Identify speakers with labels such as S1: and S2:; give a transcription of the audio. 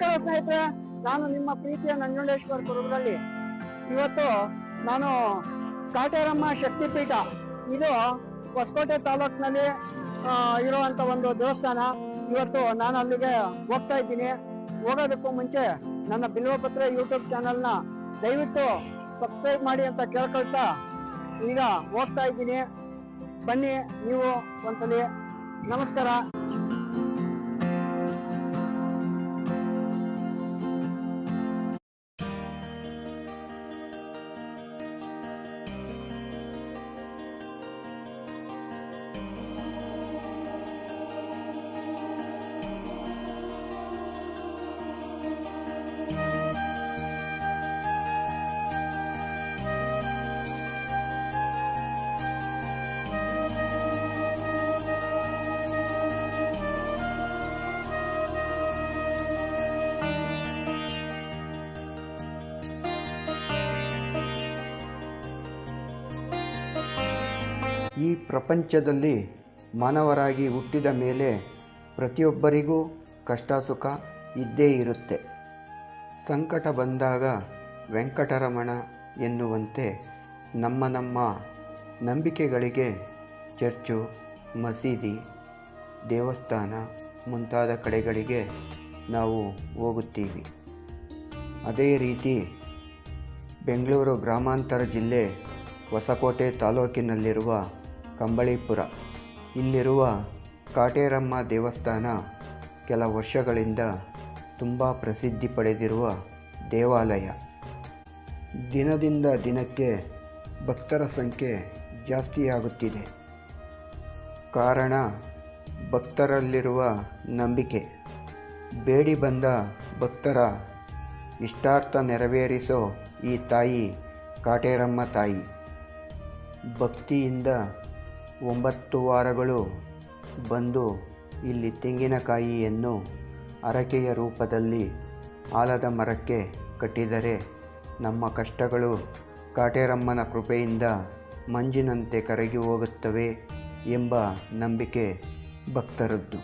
S1: ನಮಸ್ಕಾರ ಸ್ನೇಹಿತರೆ, ನಾನು ನಿಮ್ಮ ಪ್ರೀತಿಯ ನಂಜುಂಡೇಶ್ವರ ಕುರುಬರಳ್ಳಿ. ಇವತ್ತು ನಾನು ಕಾಟೇರಮ್ಮ ಶಕ್ತಿಪೀಠ, ಇದು ಹೊಸಕೋಟೆ ತಾಲೂಕಿನಲ್ಲಿ ಇರುವಂತ ಒಂದು ದೇವಸ್ಥಾನ. ಇವತ್ತು ನಾನು ಅಲ್ಲಿಗೆ ಹೋಗ್ತಾ ಇದ್ದೀನಿ. ಹೋಗೋದಕ್ಕೂ ಮುಂಚೆ ನನ್ನ ಬಿಲ್ವಪತ್ರ ಯೂಟ್ಯೂಬ್ ಚಾನಲ್ನ ದಯವಿಟ್ಟು ಸಬ್ಸ್ಕ್ರೈಬ್ ಮಾಡಿ ಅಂತ ಕೇಳ್ಕೊಳ್ತಾ ಈಗ ಹೋಗ್ತಾ ಇದ್ದೀನಿ. ಬನ್ನಿ ನೀವು ಒಂದ್ಸಲಿ. ನಮಸ್ಕಾರ.
S2: ಈ ಪ್ರಪಂಚದಲ್ಲಿ ಮಾನವರಾಗಿ ಹುಟ್ಟಿದ ಮೇಲೆ ಪ್ರತಿಯೊಬ್ಬರಿಗೂ ಕಷ್ಟ ಸುಖ ಇದ್ದೇ ಇರುತ್ತೆ. ಸಂಕಟ ಬಂದಾಗ ವೆಂಕಟರಮಣ ಎನ್ನುವಂತೆ ನಮ್ಮ ನಂಬಿಕೆಗಳಿಗೆ ಚರ್ಚು, ಮಸೀದಿ, ದೇವಸ್ಥಾನ ಮುಂತಾದ ಕಡೆಗಳಿಗೆ ನಾವು ಹೋಗುತ್ತೀವಿ. ಅದೇ ರೀತಿ ಬೆಂಗಳೂರು ಗ್ರಾಮಾಂತರ ಜಿಲ್ಲೆ ಹೊಸಕೋಟೆ ತಾಲೂಕಿನಲ್ಲಿರುವ ಕಂಬಳೀಪುರ ಇಲ್ಲಿರುವ ಕಾಟೇರಮ್ಮ ದೇವಸ್ಥಾನ ಕೆಲ ವರ್ಷಗಳಿಂದ ತುಂಬ ಪ್ರಸಿದ್ಧಿ ಪಡೆದಿರುವ ದೇವಾಲಯ. ದಿನದಿಂದ ದಿನಕ್ಕೆ ಭಕ್ತರ ಸಂಖ್ಯೆ ಜಾಸ್ತಿಯಾಗುತ್ತಿದೆ. ಕಾರಣ ಭಕ್ತರಲ್ಲಿರುವ ನಂಬಿಕೆ. ಬೇಡಿ ಬಂದ ಭಕ್ತರ ಇಷ್ಟಾರ್ಥ ನೆರವೇರಿಸೋ ಈ ತಾಯಿ ಕಾಟೇರಮ್ಮ ತಾಯಿ. ಭಕ್ತಿಯಿಂದ 9 ವಾರಗಳು ಬಂದು ಇಲ್ಲಿ ತೆಂಗಿನಕಾಯಿಯನ್ನು ಹರಕೆಯ ರೂಪದಲ್ಲಿ ಆಲದ ಮರಕ್ಕೆ ಕಟ್ಟಿದರೆ ನಮ್ಮ ಕಷ್ಟಗಳು ಕಾಟೇರಮ್ಮನ ಕೃಪೆಯಿಂದ ಮಂಜಿನಂತೆ ಕರಗಿ ಹೋಗುತ್ತವೆ ಎಂಬ ನಂಬಿಕೆ ಭಕ್ತರದ್ದು.